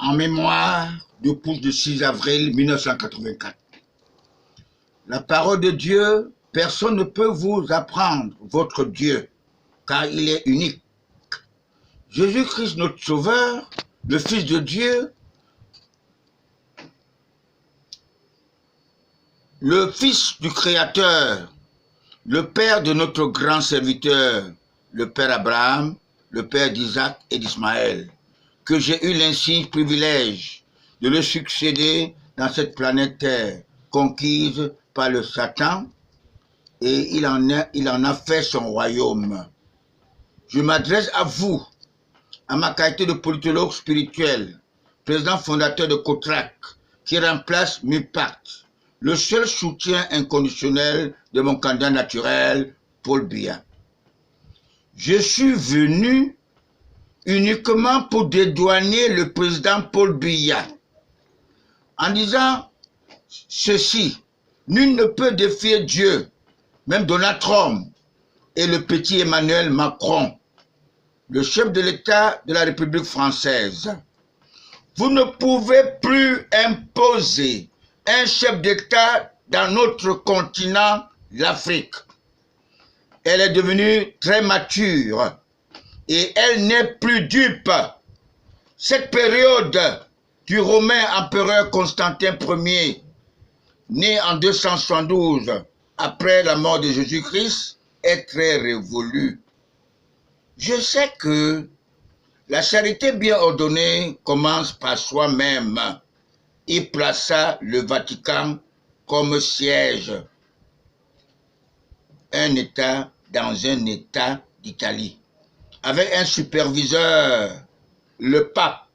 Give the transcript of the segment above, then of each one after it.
en mémoire du pouce du 6 avril 1984. La parole de Dieu, personne ne peut vous apprendre votre Dieu, car il est unique. Jésus-Christ, notre Sauveur, le Fils de Dieu, le Fils du Créateur, le Père de notre grand serviteur, le Père Abraham, le Père d'Isaac et d'Ismaël, que j'ai eu l'insigne privilège de le succéder dans cette planète Terre, conquise par le Satan, et il en a fait son royaume. Je m'adresse à vous, à ma qualité de politologue spirituel, président fondateur de COTRAC, qui remplace MUPACT, le seul soutien inconditionnel de mon candidat naturel, Paul Biya. Je suis venu uniquement pour dédouaner le président Paul Biya, en disant ceci: nul ne peut défier Dieu, même Donald Trump et le petit Emmanuel Macron, le chef de l'État de la République française. Vous ne pouvez plus imposer un chef d'État dans notre continent, l'Afrique. Elle est devenue très mature et elle n'est plus dupe. Cette période du romain empereur Constantin Ier, né en 272 après la mort de Jésus-Christ, est très révolue. Je sais que la charité bien ordonnée commence par soi-même. Il plaça le Vatican comme siège, un État dans un État d'Italie, avec un superviseur, le pape,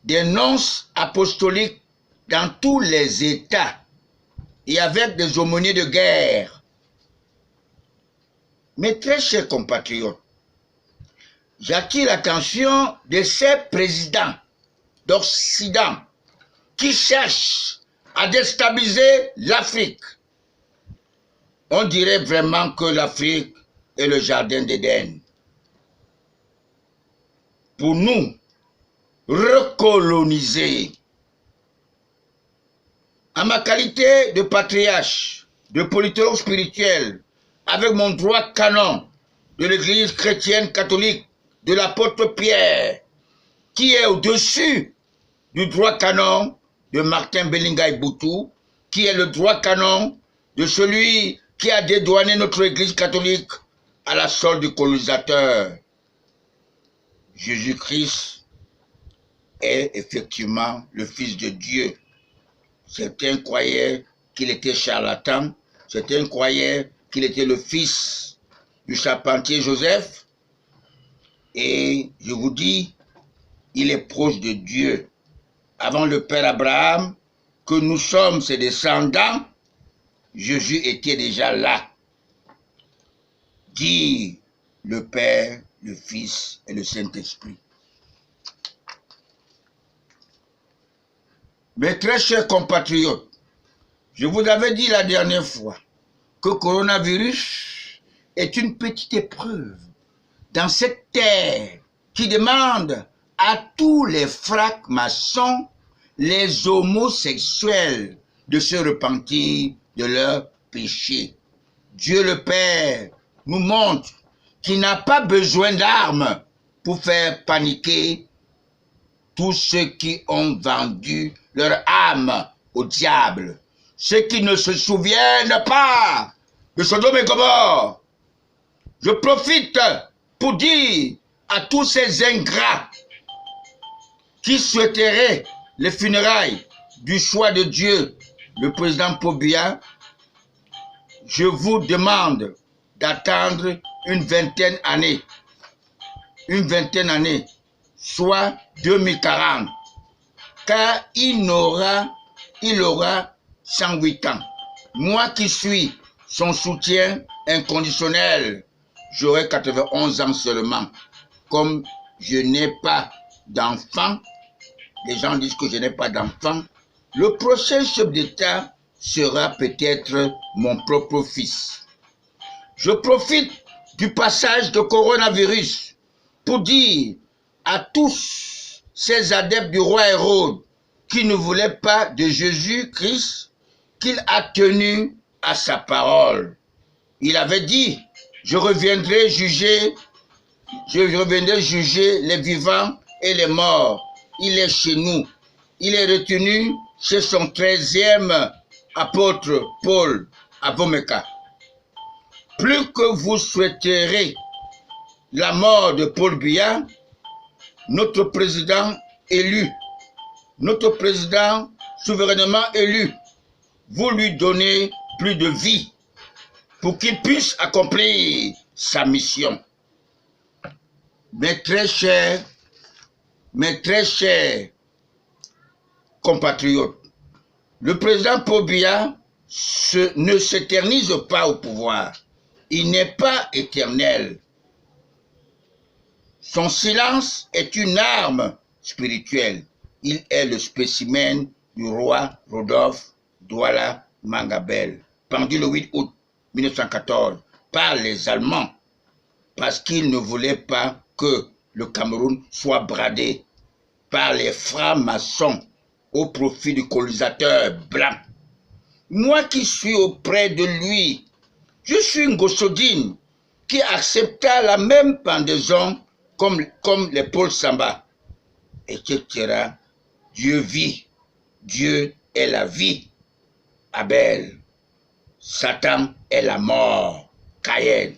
des nonces apostoliques dans tous les États et avec des aumôniers de guerre. Mes très chers compatriotes, j'attire l'attention de ces présidents d'Occident qui cherchent à déstabiliser l'Afrique. On dirait vraiment que l'Afrique est le jardin d'Éden. Pour nous, recoloniser. En ma qualité de patriarche, de politologue spirituel, avec mon droit canon de l'Église chrétienne catholique, de l'apôtre Pierre, qui est au-dessus du droit canon de Martin Bellingaï Boutou, qui est le droit canon de celui qui a dédouané notre Église catholique à la solde du colonisateur. Jésus-Christ est effectivement le Fils de Dieu. Certains croyaient qu'il était charlatan, certains croyaient qu'il était le fils du charpentier Joseph, et je vous dis, il est proche de Dieu. Avant le Père Abraham, que nous sommes ses descendants, Jésus était déjà là. Dit le Père, le Fils et le Saint-Esprit. Mes très chers compatriotes, je vous avais dit la dernière fois que le coronavirus est une petite épreuve dans cette terre qui demande à tous les francs-maçons, les homosexuels, de se repentir de leurs péchés. Dieu le Père nous montre qu'il n'a pas besoin d'armes pour faire paniquer tous ceux qui ont vendu leur âme au diable, ceux qui ne se souviennent pas de Sodome et Gomorrhe. Je profite pour dire à tous ces ingrats qui souhaiteraient les funérailles du choix de Dieu, le président Paul Biya, je vous demande d'attendre une vingtaine d'années, soit 2040, car il aura 108 ans. Moi qui suis son soutien inconditionnel, j'aurai 91 ans seulement. Comme je n'ai pas d'enfant, les gens disent que je n'ai pas d'enfant, le prochain chef d'État sera peut-être mon propre fils. Je profite du passage de coronavirus pour dire à tous ces adeptes du roi Hérode qui ne voulaient pas de Jésus-Christ, qu'il a tenu à sa parole. Il avait dit, je reviendrai juger les vivants et les morts. Il est chez nous. Il est retenu chez son 13e apôtre Paul à Bomeka. Plus que vous souhaiterez la mort de Paul Biya, notre président élu, notre président souverainement élu, vous lui donnez plus de vie pour qu'il puisse accomplir sa mission. Mes très chers compatriotes, le président Paul Biya ne s'éternise pas au pouvoir. Il n'est pas éternel. Son silence est une arme spirituelle. Il est le spécimen du roi Rodolphe Douala Mangabel, pendu le 8 août 1914 par les Allemands parce qu'ils ne voulaient pas que le Cameroun soit bradé par les francs-maçons au profit du colonisateur blanc. Moi qui suis auprès de lui, je suis une Gossodine qui accepta la même pendaison comme les Paul Samba, etc. Dieu vit, Dieu est la vie. Abel, Satan est la mort, Caïn.